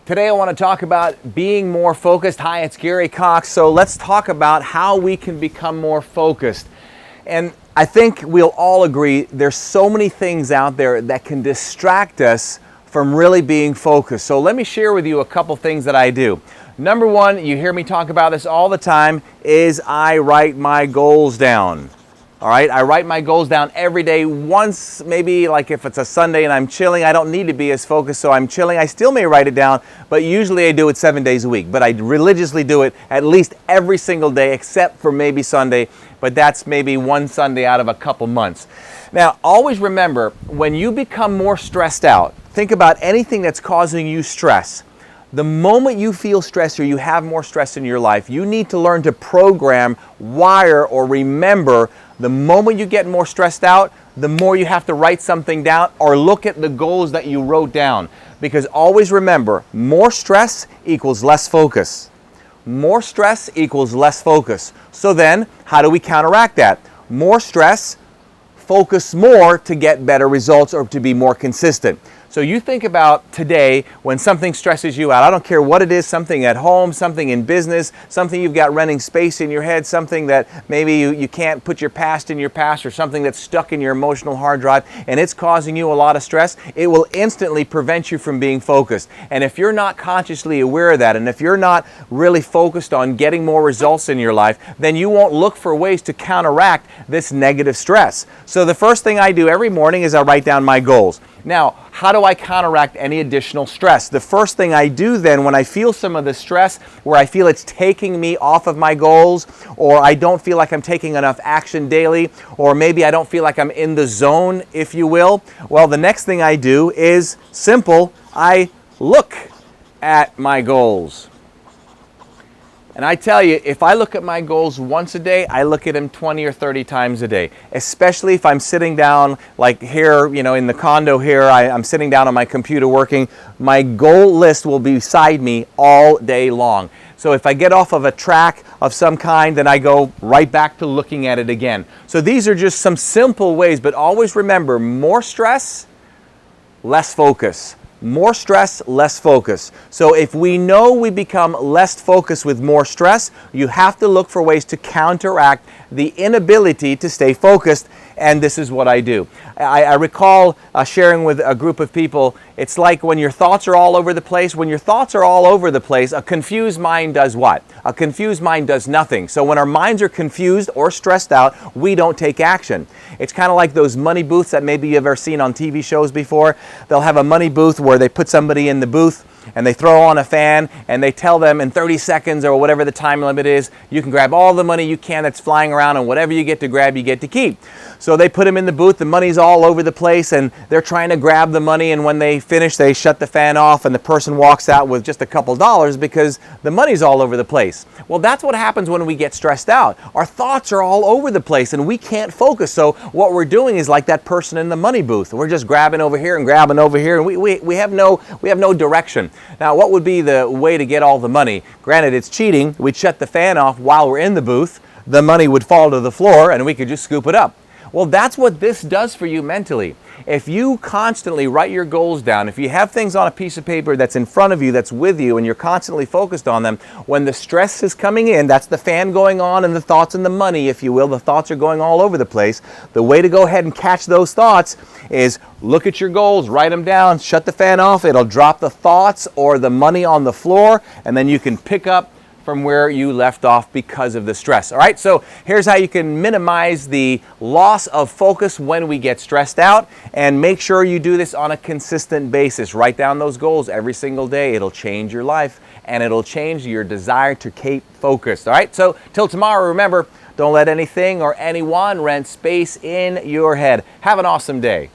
Today I want to talk about being more focused. Hi, it's Gary Coxe. So let's talk about how we can become more focused. And I think we'll all agree there's so many things out there that can distract us from really being focused. So let me share with you a couple things that I do. Number one, you hear me talk about this all the time, is I write my goals down. All right, I write my goals down every day. Once, maybe like if it's a Sunday and I'm chilling, I don't need to be as focused, so I'm chilling. I still may write it down, but usually I do it 7 days a week. But I religiously do it at least every single day, except for maybe Sunday, but that's maybe one Sunday out of a couple months. Now, always remember, when you become more stressed out, think about anything that's causing you stress. The moment you feel stress or you have more stress in your life, you need to learn to program, wire, or remember the moment you get more stressed out, the more you have to write something down or look at the goals that you wrote down. Because always remember, more stress equals less focus. More stress equals less focus. So then, how do we counteract that? More stress, focus more to get better results or to be more consistent. So you think about today when something stresses you out. I don't care what it is, something at home, something in business, something you've got running space in your head, something that maybe you can't put your past in your past, or something that's stuck in your emotional hard drive and it's causing you a lot of stress. It will instantly prevent you from being focused. And if you're not consciously aware of that, and if you're not really focused on getting more results in your life, then you won't look for ways to counteract this negative stress. So the first thing I do every morning is I write down my goals. Now, how do I counteract any additional stress? The first thing I do then, when I feel some of the stress where I feel it's taking me off of my goals, or I don't feel like I'm taking enough action daily, or maybe I don't feel like I'm in the zone, if you will, well, the next thing I do is simple. I look at my goals. And I tell you, if I look at my goals once a day, I look at them 20 or 30 times a day. Especially if I'm sitting down, like here, in the condo here, I'm sitting down on my computer working. My goal list will be beside me all day long. So if I get off of a track of some kind, then I go right back to looking at it again. So these are just some simple ways, but always remember, more stress, less focus. More stress, less focus. So if we know we become less focused with more stress, you have to look for ways to counteract the inability to stay focused, and this is what I do. I recall sharing with a group of people, it's like when your thoughts are all over the place. When your thoughts are all over the place, a confused mind does what? A confused mind does nothing. So when our minds are confused or stressed out, we don't take action. It's kind of like those money booths that maybe you've ever seen on TV shows before. They'll have a money booth where they put somebody in the booth and they throw on a fan and they tell them in 30 seconds or whatever the time limit is, you can grab all the money you can that's flying around, and whatever you get to grab, you get to keep. So they put them in the booth, the money's all over the place, and they're trying to grab the money, and when they finish, they shut the fan off and the person walks out with just a couple dollars because the money's all over the place. Well, that's what happens when we get stressed out. Our thoughts are all over the place and we can't focus. So what we're doing is like that person in the money booth. We're just grabbing over here and grabbing over here, and we have no direction. Now, what would be the way to get all the money? Granted, it's cheating. We'd shut the fan off while we're in the booth. The money would fall to the floor and we could just scoop it up. Well, that's what this does for you mentally. If you constantly write your goals down, if you have things on a piece of paper that's in front of you, that's with you, and you're constantly focused on them, when the stress is coming in, that's the fan going on and the thoughts and the money, if you will, the thoughts are going all over the place. The way to go ahead and catch those thoughts is look at your goals, write them down, shut the fan off, it'll drop the thoughts or the money on the floor, and then you can pick up from where you left off because of the stress. All right, so here's how you can minimize the loss of focus when we get stressed out, and make sure you do this on a consistent basis. Write down those goals every single day. It'll change your life and it'll change your desire to keep focused. All right, so till tomorrow, remember, don't let anything or anyone rent space in your head. Have an awesome day.